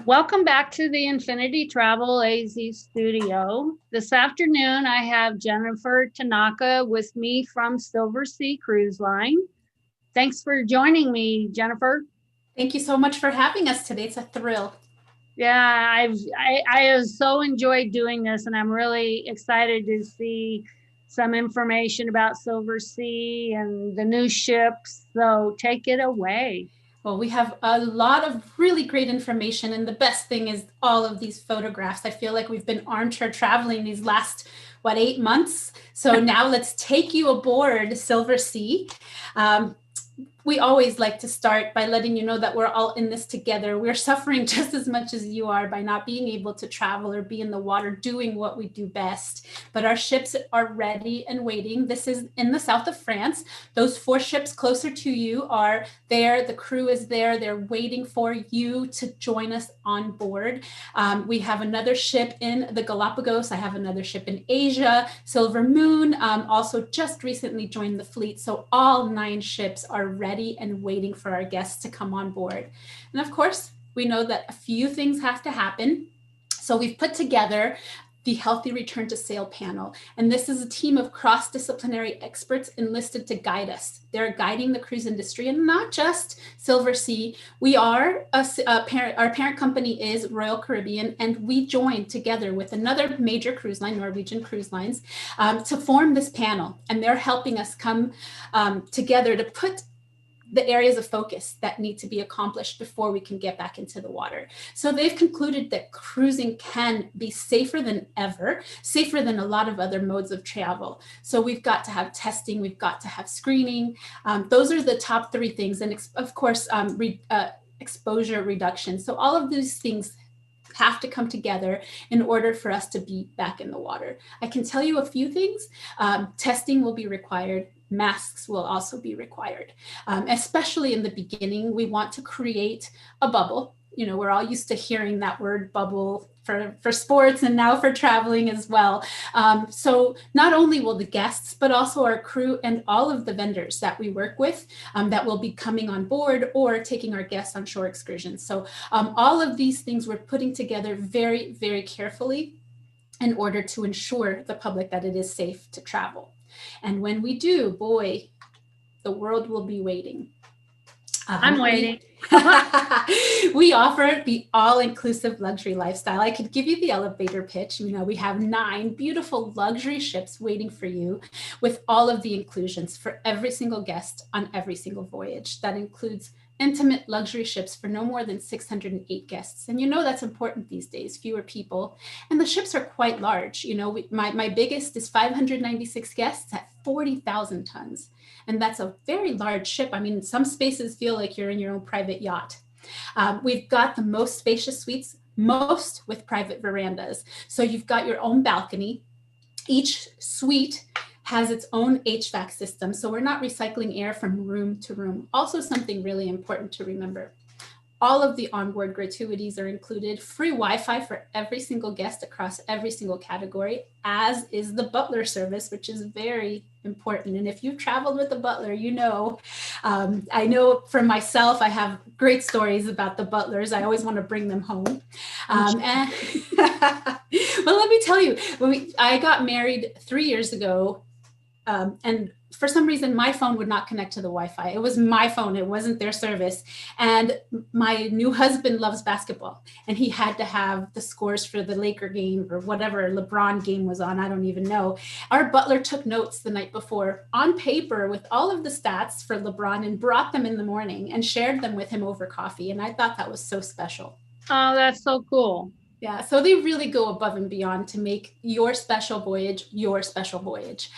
Welcome back to the Infinity Travel AZ studio. This afternoon, I have Jennifer Tanaka with me from Silversea Cruise Line. Thanks for joining me, Jennifer. Thank you so much for having us today. It's a thrill. Yeah, I have so enjoyed doing this, and I'm really excited to see some information about Silversea and the new ships. So take it away. Well, we have a lot of really great information, and the best thing is all of these photographs. I feel like we've been armchair traveling these last, 8 months? So now let's take you aboard Silversea. Um, we always like to start by letting you know that we're all in this together. We're suffering just as much as you are by not being able to travel or be in the water doing what we do best. But our ships are ready and waiting. This is in the south of France. Those 4 ships closer to you are there. The crew is there. They're waiting for you to join us on board. We have another ship in the Galapagos. I have another ship in Asia. Silver Moon also just recently joined the fleet. So all 9 ships are ready and waiting for our guests to come on board. And of course, we know that a few things have to happen. So we've put together the Healthy Return to Sail panel. And this is a team of cross-disciplinary experts enlisted to guide us. They're guiding the cruise industry, and not just Silversea. We are our parent company is Royal Caribbean, and we joined together with another major cruise line, Norwegian Cruise Lines, to form this panel. And they're helping us come together to put the areas of focus that need to be accomplished before we can get back into the water. So they've concluded that cruising can be safer than ever, safer than a lot of other modes of travel. So we've got to have testing, we've got to have screening. Those are the top 3 things. And of course, exposure reduction. So all of these things have to come together in order for us to be back in the water. I can tell you a few things. Testing will be required. Masks will also be required. Especially in the beginning, we want to create a bubble. You know, we're all used to hearing that word bubble for sports and now for traveling as well. So not only will the guests, but also our crew and all of the vendors that we work with that will be coming on board or taking our guests on shore excursions. So all of these things we're putting together very, very carefully in order to ensure the public that it is safe to travel. And when we do, boy, the world will be waiting. I'm waiting. We offer the all-inclusive luxury lifestyle. I could give you the elevator pitch. You know, we have 9 beautiful luxury ships waiting for you with all of the inclusions for every single guest on every single voyage. That includes intimate luxury ships for no more than 608 guests. And you know that's important these days, fewer people. And the ships are quite large. You know, my biggest is 596 guests at 40,000 tons. And that's a very large ship. I mean, some spaces feel like you're in your own private yacht. We've got the most spacious suites, most with private verandas. So you've got your own balcony. Each suite has its own HVAC system. So we're not recycling air from room to room. Also something really important to remember. All of the onboard gratuities are included, free Wi-Fi for every single guest across every single category, as is the butler service, which is very important. And if you've traveled with a butler, you know, I know for myself, I have great stories about the butlers. I always want to bring them home. Well, let me tell you, I got married 3 years ago, and for some reason, my phone would not connect to the Wi-Fi. It was my phone. It wasn't their service. And my new husband loves basketball, and he had to have the scores for the Laker game or whatever LeBron game was on. I don't even know. Our butler took notes the night before on paper with all of the stats for LeBron and brought them in the morning and shared them with him over coffee. And I thought that was so special. Oh, that's so cool. Yeah, so they really go above and beyond to make your special voyage your special voyage.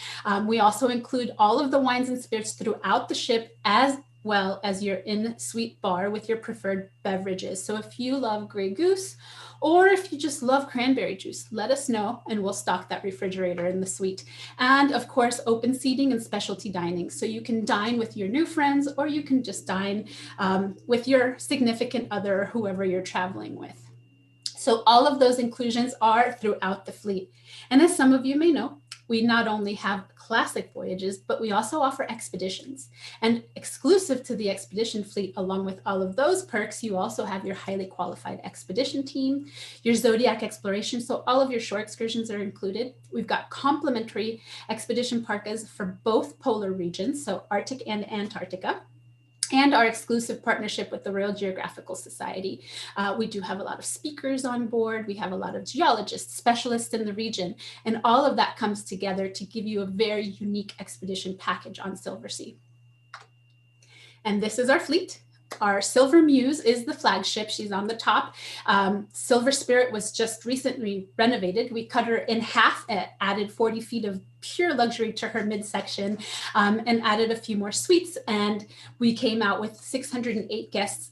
We also include all of the wines and spirits throughout the ship, as well as your in-suite bar with your preferred beverages. So if you love Grey Goose, or if you just love cranberry juice, let us know and we'll stock that refrigerator in the suite. And of course, open seating and specialty dining. So you can dine with your new friends, or you can just dine with your significant other or whoever you're traveling with. So all of those inclusions are throughout the fleet. And as some of you may know, we not only have classic voyages, but we also offer expeditions. And exclusive to the expedition fleet, along with all of those perks, you also have your highly qualified expedition team, your Zodiac exploration. So all of your shore excursions are included. We've got complimentary expedition parkas for both polar regions, so Arctic and Antarctica, and our exclusive partnership with the Royal Geographical Society. We do have a lot of speakers on board. We have a lot of geologists, specialists in the region, and all of that comes together to give you a very unique expedition package on Silversea. And this is our fleet. Our Silver Muse is the flagship. She's on the top. Silver Spirit was just recently renovated. We cut her in half, added 40 feet of pure luxury to her midsection, and added a few more suites. And we came out with 608 guests,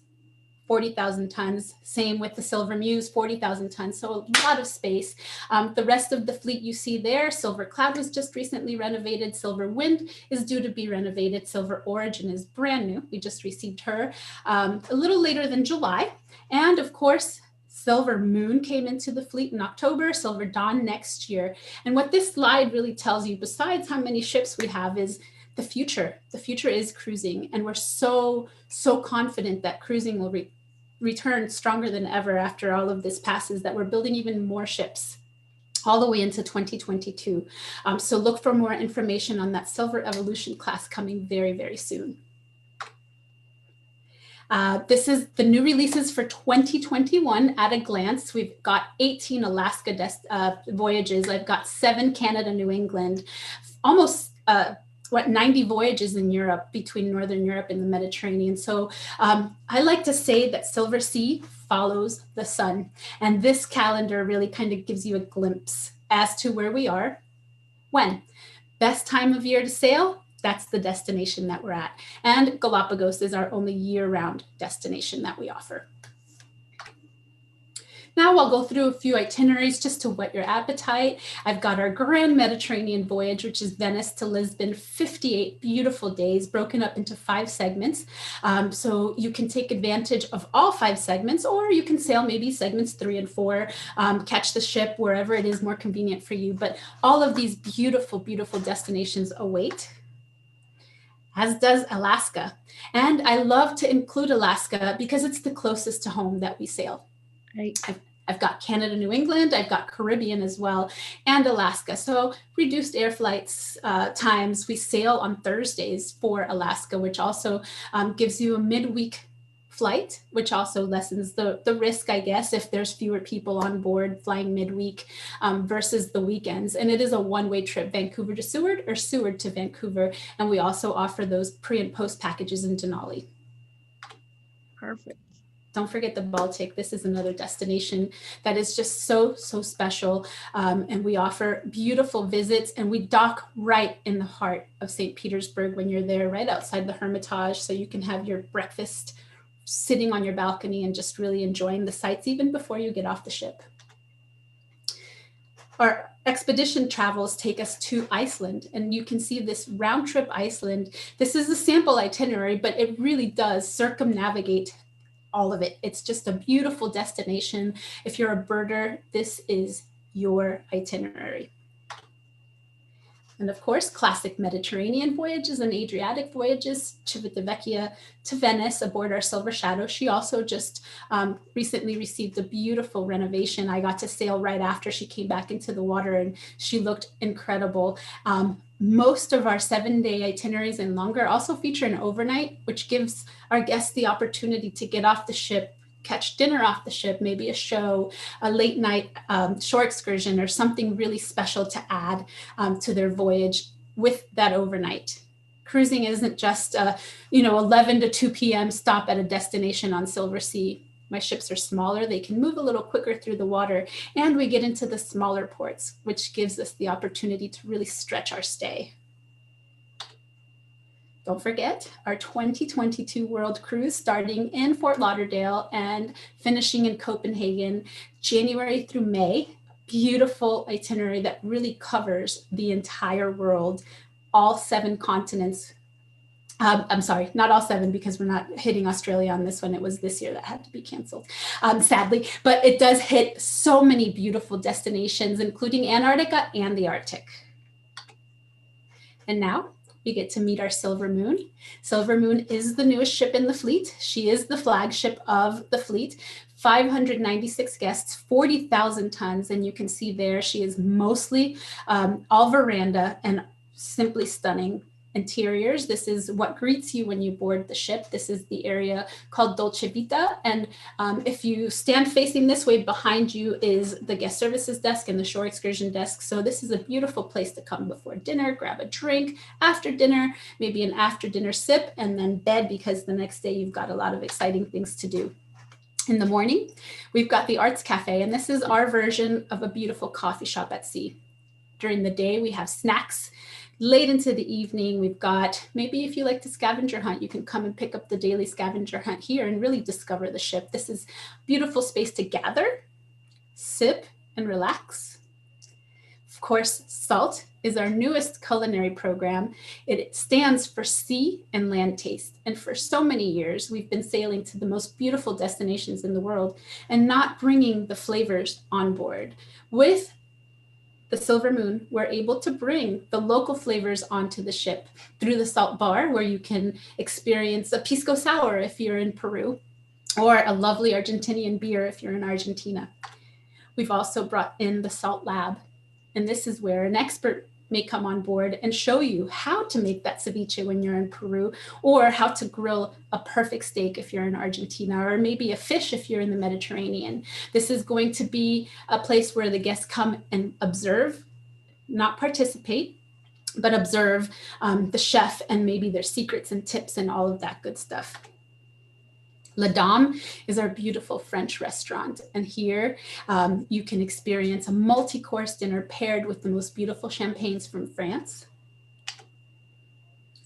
40,000 tons. Same with the Silver Muse, 40,000 tons. So a lot of space. The rest of the fleet you see there, Silver Cloud was just recently renovated. Silver Wind is due to be renovated. Silver Origin is brand new. We just received her a little later than July. And of course, Silver Moon came into the fleet in October, Silver Dawn next year. And what this slide really tells you, besides how many ships we have, is the future. The future is cruising. And we're so confident that cruising will return stronger than ever after all of this passes, that we're building even more ships all the way into 2022. So look for more information on that Silver Evolution class coming very, very soon. This is the new releases for 2021 at a glance. We've got 18 Alaska voyages. I've got 7 Canada, New England, almost 90 voyages in Europe, between Northern Europe and the Mediterranean. So I like to say that Silversea follows the sun. And this calendar really kind of gives you a glimpse as to where we are. When? Best time of year to sail? That's the destination that we're at. And Galapagos is our only year-round destination that we offer. Now I'll go through a few itineraries just to whet your appetite. I've got our Grand Mediterranean voyage, which is Venice to Lisbon, 58 beautiful days broken up into 5 segments. So you can take advantage of all 5 segments, or you can sail maybe segments 3 and 4, catch the ship wherever it is more convenient for you. But all of these beautiful, beautiful destinations await, as does Alaska. And I love to include Alaska because it's the closest to home that we sail. Right. I've got Canada, New England, I've got Caribbean as well, and Alaska. So reduced air flights times. We sail on Thursdays for Alaska, which also gives you a midweek flight, which also lessens the risk, I guess, if there's fewer people on board flying midweek versus the weekends. And it is a one-way trip, Vancouver to Seward or Seward to Vancouver. And we also offer those pre and post packages in Denali. Perfect. Don't forget the Baltic. This is another destination that is just so special. And we offer beautiful visits, and we dock right in the heart of St. Petersburg when you're there, right outside the Hermitage. So you can have your breakfast sitting on your balcony and just really enjoying the sights even before you get off the ship. Our expedition travels take us to Iceland, and you can see this round trip Iceland. This is a sample itinerary, but it really does circumnavigate all of it. It's just a beautiful destination. If you're a birder, this is your itinerary. And of course, classic Mediterranean voyages and Adriatic voyages, Civitavecchia to Venice aboard our Silver Shadow. She also just recently received a beautiful renovation. I got to sail right after she came back into the water, and she looked incredible. Most of our 7-day itineraries and longer also feature an overnight, which gives our guests the opportunity to get off the ship, catch dinner off the ship, maybe a show, a late night shore excursion, or something really special to add to their voyage with that overnight. Cruising isn't just 11 to 2 p.m. stop at a destination on Silversea. My ships are smaller, they can move a little quicker through the water, and we get into the smaller ports, which gives us the opportunity to really stretch our stay. Don't forget our 2022 World Cruise starting in Fort Lauderdale and finishing in Copenhagen, January through May. Beautiful itinerary that really covers the entire world, all 7 continents. I'm sorry, not all 7, because we're not hitting Australia on this one. It was this year that had to be canceled, sadly. But it does hit so many beautiful destinations, including Antarctica and the Arctic. And now we get to meet our Silver Moon. Silver Moon is the newest ship in the fleet. She is the flagship of the fleet. 596 guests, 40,000 tons. And you can see there, she is mostly all veranda and simply stunning interiors. This is what greets you when you board the ship. This is the area called Dolce Vita. And if you stand facing this way, behind you is the guest services desk and the shore excursion desk. So this is a beautiful place to come before dinner, grab a drink, after dinner, maybe an after dinner sip, and then bed, because the next day you've got a lot of exciting things to do. In the morning, we've got the Arts Cafe, and this is our version of a beautiful coffee shop at sea. During the day, we have snacks. Late into the evening, we've got, maybe if you like to scavenger hunt, you can come and pick up the daily scavenger hunt here and really discover the ship. This is a beautiful space to gather, sip, and relax. Of course, SALT is our newest culinary program. It stands for Sea and Land Taste. And for so many years, we've been sailing to the most beautiful destinations in the world and not bringing the flavors on board. With the Silver Moon, we're able to bring the local flavors onto the ship through the Salt Bar, where you can experience a pisco sour if you're in Peru, or a lovely Argentinian beer if you're in Argentina. We've also brought in the Salt Lab, and this is where an expert may come on board and show you how to make that ceviche when you're in Peru, or how to grill a perfect steak if you're in Argentina, or maybe a fish if you're in the Mediterranean. This is going to be a place where the guests come and observe, not participate, but observe the chef and maybe their secrets and tips and all of that good stuff. La Dame is our beautiful French restaurant. And here you can experience a multi-course dinner paired with the most beautiful champagnes from France.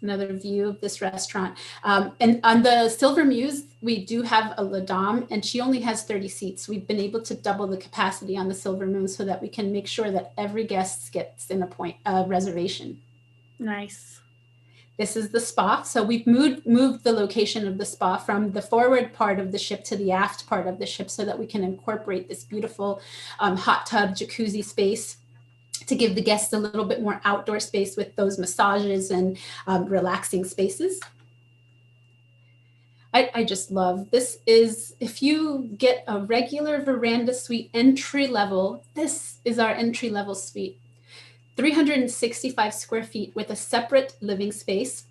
Another view of this restaurant. And on the Silver Muse, we do have a La Dame, and she only has 30 seats. We've been able to double the capacity on the Silver Moon so that we can make sure that every guest gets in a reservation. Nice. This is the spa. So we've moved the location of the spa from the forward part of the ship to the aft part of the ship so that we can incorporate this beautiful hot tub jacuzzi space to give the guests a little bit more outdoor space with those massages and relaxing spaces. I just love this. Is if you get a regular veranda suite entry level, this is our entry level suite. 365 square feet with a separate living space,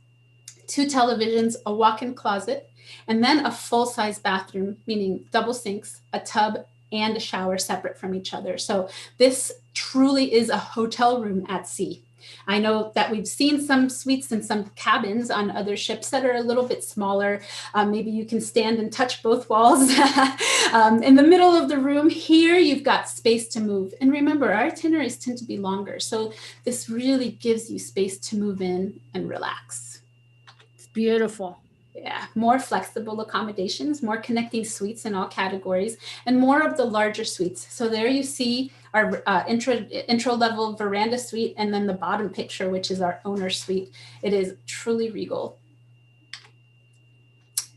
2 televisions, a walk-in closet, and then a full-size bathroom, meaning double sinks, a tub, and a shower separate from each other. So this truly is a hotel room at sea. I know that we've seen some suites and some cabins on other ships that are a little bit smaller. Maybe you can stand and touch both walls. In the middle of the room here, you've got space to move. And remember, our itineraries tend to be longer. So this really gives you space to move in and relax. It's beautiful. Yeah, more flexible accommodations, more connecting suites in all categories, and more of the larger suites. So there you see our intro level veranda suite, and then the bottom picture, which is our owner suite. It is truly regal.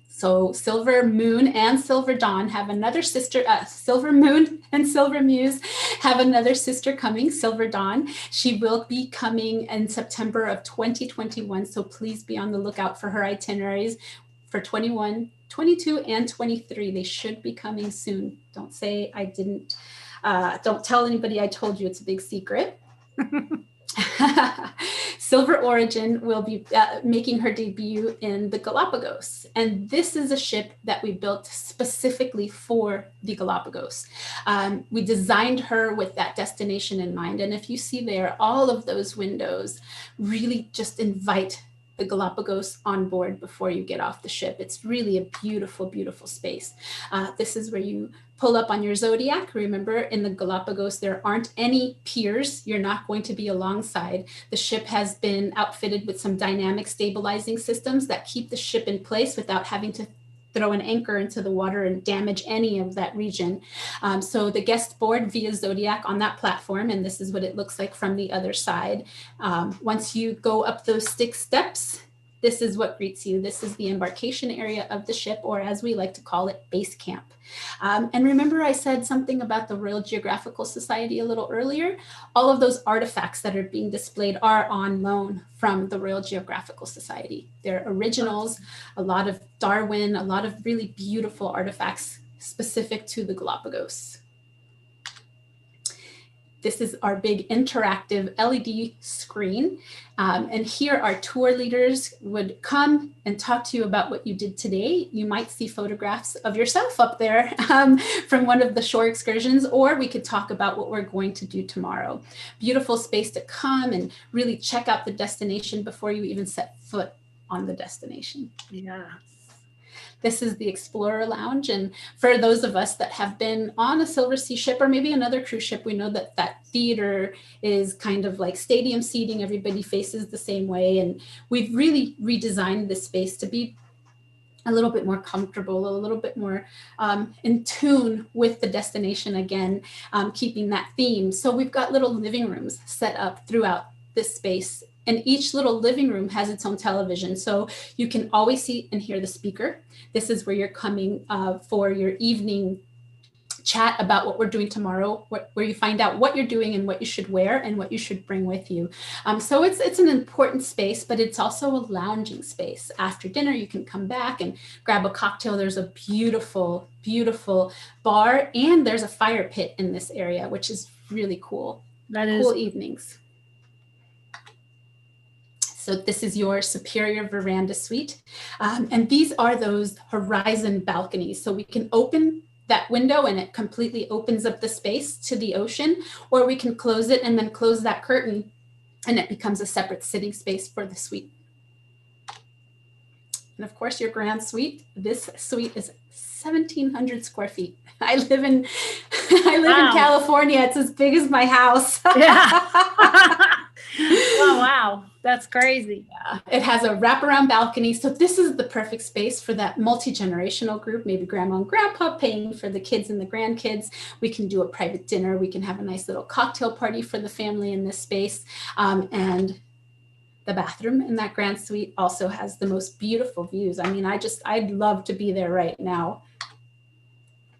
So Silver Moon and Silver Dawn have another sister, Silver Moon and Silver Muse have another sister coming, Silver Dawn. She will be coming in September of 2021. So please be on the lookout for her itineraries for 21, 22, and 23. They should be coming soon. Don't say I didn't, don't tell anybody I told you, it's a big secret. Silver Origin will be making her debut in the Galapagos. And this is a ship that we built specifically for the Galapagos. We designed her with that destination in mind. And if you see there, all of those windows really just invite the Galapagos on board before you get off the ship. It's really a beautiful, beautiful space. This is where you pull up on your Zodiac. Remember, in the Galapagos, there aren't any piers. You're not going to be alongside. The ship has been outfitted with some dynamic stabilizing systems that keep the ship in place without having to throw an anchor into the water and damage any of that region. So the guests board via Zodiac on that platform, and this is what it looks like from the other side. Once you go up those 6 steps, this is what greets you. This is the embarkation area of the ship, or as we like to call it, base camp. And remember I said something about the Royal Geographical Society a little earlier? All of those artifacts that are being displayed are on loan from the Royal Geographical Society. They're originals, a lot of Darwin, a lot of really beautiful artifacts specific to the Galapagos. This is our big interactive LED screen. And here our tour leaders would come and talk to you about what you did today. You might see photographs of yourself up there from one of the shore excursions, or we could talk about what we're going to do tomorrow. Beautiful space to come and really check out the destination before you even set foot on the destination. Yeah. This is the Explorer Lounge. And for those of us that have been on a Silversea ship or maybe another cruise ship, we know that that theater is kind of like stadium seating. Everybody faces the same way. And we've really redesigned this space to be a little bit more comfortable, a little bit more in tune with the destination again, keeping that theme. So we've got little living rooms set up throughout this space. And each little living room has its own television. So you can always see and hear the speaker. This is where you're coming for your evening chat about what we're doing tomorrow, where you find out what you're doing and what you should wear and what you should bring with you. So it's an important space, but it's also a lounging space. After dinner, you can come back and grab a cocktail. There's a beautiful, beautiful bar, and there's a fire pit in this area, which is really cool. That is cool evenings. So this is your superior veranda suite. And these are those horizon balconies. So we can open that window and it completely opens up the space to the ocean, or we can close it and then close that curtain and it becomes a separate sitting space for the suite. And of course, your grand suite. This suite is 1,700 square feet. I live in California. It's as big as my house. Yeah. Oh, wow. That's crazy. Yeah. It has a wraparound balcony. So this is the perfect space for that multi-generational group, maybe grandma and grandpa paying for the kids and the grandkids. We can do a private dinner. We can have a nice little cocktail party for the family in this space. And the bathroom in that grand suite also has the most beautiful views. I mean, I'd love to be there right now.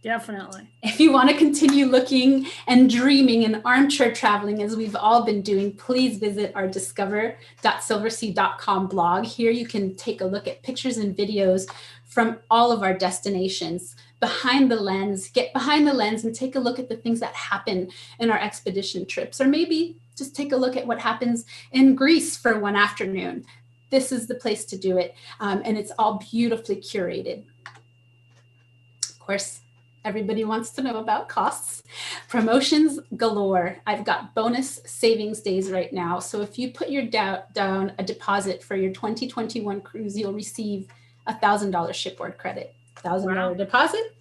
Definitely. If you want to continue looking and dreaming and armchair traveling as we've all been doing, please visit our discover.silversea.com blog. Here you can take a look at pictures and videos from all of our destinations, behind the lens, get behind the lens and take a look at the things that happen in our expedition trips, or maybe just take a look at what happens in Greece for one afternoon. This is the place to do it. And it's all beautifully curated. Of course, everybody wants to know about costs. Promotions galore. I've got bonus savings days right now. So if you put your down a deposit for your 2021 cruise, you'll receive $1,000 shipboard credit. $1,000 deposit,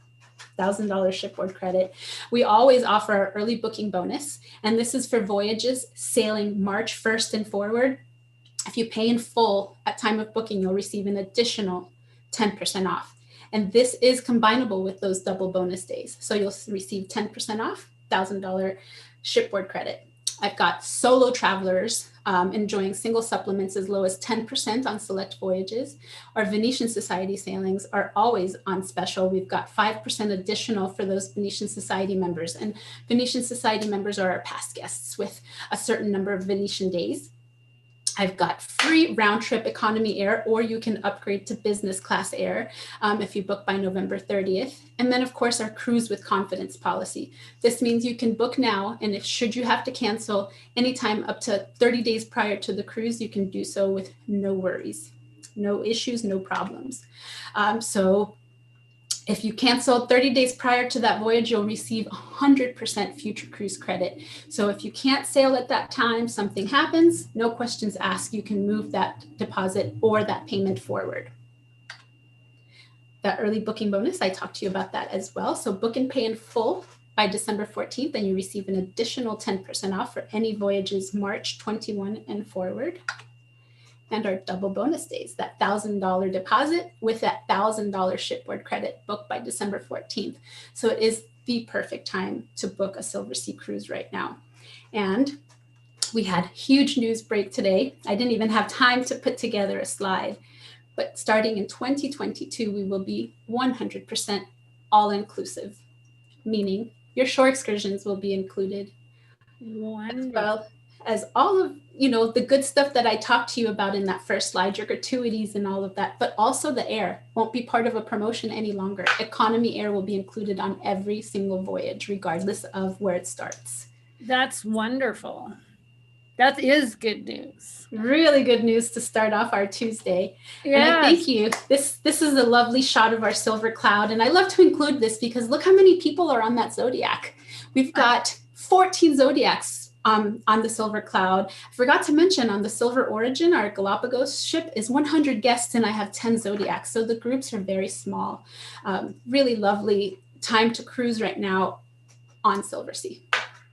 $1,000 shipboard credit. We always offer our early booking bonus, and this is for voyages sailing March 1st and forward. If you pay in full at time of booking, you'll receive an additional 10% off. And this is combinable with those double bonus days. So you'll receive 10% off, $1,000 shipboard credit. I've got solo travelers enjoying single supplements as low as 10% on select voyages. Our Venetian Society sailings are always on special. We've got 5% additional for those Venetian Society members. And Venetian Society members are our past guests with a certain number of Venetian days. I've got free round trip economy air, or you can upgrade to business class air if you book by November 30th. And then of course, our cruise with confidence policy. This means you can book now, and if should you have to cancel anytime up to 30 days prior to the cruise, you can do so with no worries, no issues, no problems. So if you cancel 30 days prior to that voyage, you'll receive 100% future cruise credit. So if you can't sail at that time, something happens, no questions asked, you can move that deposit or that payment forward. That early booking bonus, I talked to you about that as well. So book and pay in full by December 14th, and you receive an additional 10% off for any voyages March 21 and forward. And our double bonus days, that $1,000 deposit with that $1,000 shipboard credit booked by December 14th. So it is the perfect time to book a Silversea cruise right now. And we had huge news break today. I didn't even have time to put together a slide. But starting in 2022, we will be 100% all-inclusive, meaning your shore excursions will be included, as well as all of, the good stuff that I talked to you about in that first slide, your gratuities and all of that, but also the air won't be part of a promotion any longer. Economy air will be included on every single voyage, regardless of where it starts. That's wonderful. That is good news. Really good news to start off our Tuesday. Yes. And I thank you. This is a lovely shot of our silver cloud. And I love to include this because look how many people are on that Zodiac. We've got 14 Zodiacs on the silver cloud. I forgot to mention on the Silver Origin, our Galapagos ship is 100 guests and I have 10 Zodiacs. So the groups are very small. Really lovely time to cruise right now on Silversea.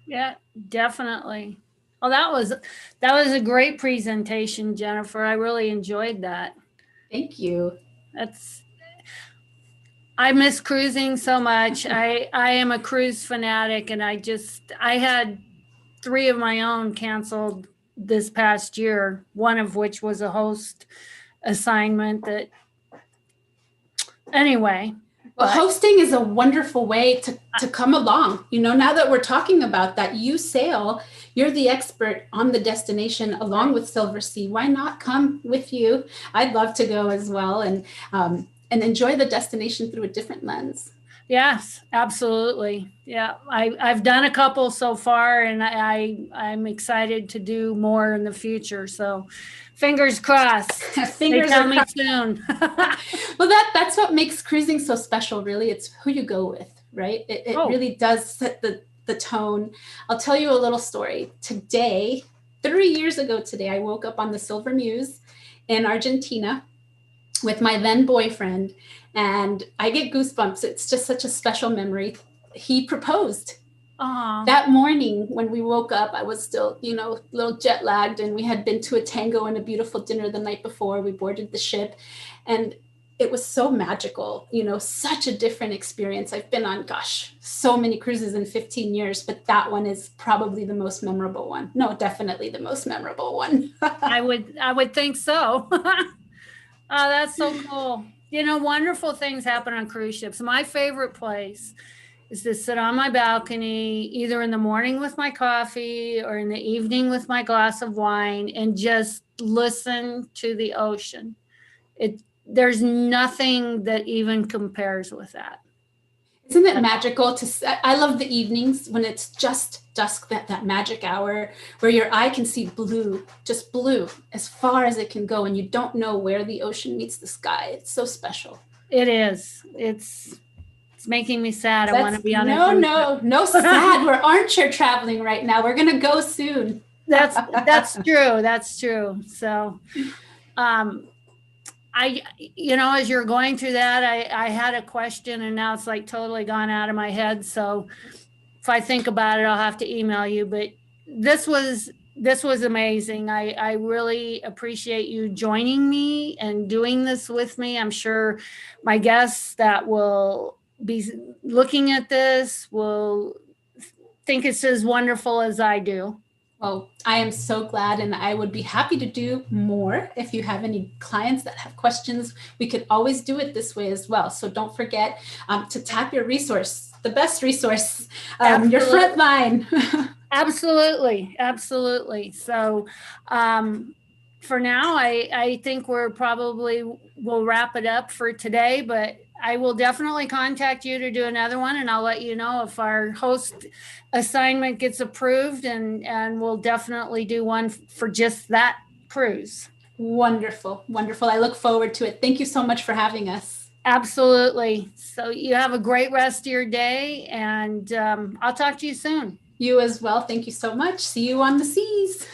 Yeah, definitely. Well, that was a great presentation, Jennifer. I really enjoyed that. Thank you. I miss cruising so much. I am a cruise fanatic, and I had 3 of my own canceled this past year, one of which was a host assignment anyway. Well, hosting is a wonderful way to come along. Now that we're talking about that, you sail, you're the expert on the destination along with Silversea. Why not come with you? I'd love to go as well and enjoy the destination through a different lens. Yes, absolutely. Yeah, I've done a couple so far, and I'm excited to do more in the future. So, fingers crossed. Fingers tell me soon. Well, that's what makes cruising so special. Really, it's who you go with, right? It really does set the tone. I'll tell you a little story. Today, 3 years ago today, I woke up on the Silver Muse in Argentina with my then boyfriend, and I get goosebumps. It's just such a special memory. He proposed. Aww. That morning when we woke up, I was still, a little jet lagged, and we had been to a tango and a beautiful dinner the night before. We boarded the ship, and it was so magical, such a different experience. I've been on, so many cruises in 15 years, but that one is probably the most memorable one. No, definitely the most memorable one. I would think so. Oh, that's so cool. Wonderful things happen on cruise ships. My favorite place is to sit on my balcony, either in the morning with my coffee or in the evening with my glass of wine, and just listen to the ocean. There's nothing that even compares with that. Isn't it magical I love the evenings when it's just dusk, that magic hour where your eye can see blue, just blue as far as it can go, and you don't know where the ocean meets the sky. It's so special. It is. It's making me sad. I want to be on No sad. We're armchair traveling right now. We're gonna go soon. That's true. That's true. So, as you're going through that, I had a question, and now it's like totally gone out of my head. So if I think about it, I'll have to email you. But this was amazing. I really appreciate you joining me and doing this with me. I'm sure my guests that will be looking at this will think it's as wonderful as I do. Well, I am so glad, and I would be happy to do more. If you have any clients that have questions, we could always do it this way as well. So don't forget to tap your resource, the best resource, your front line. Absolutely. Absolutely. So for now, I think we'll wrap it up for today, but I will definitely contact you to do another one, and I'll let you know if our host assignment gets approved, and we'll definitely do one for just that cruise. Wonderful. Wonderful. I look forward to it. Thank you so much for having us. Absolutely. So you have a great rest of your day, and I'll talk to you soon. You as well. Thank you so much. See you on the seas.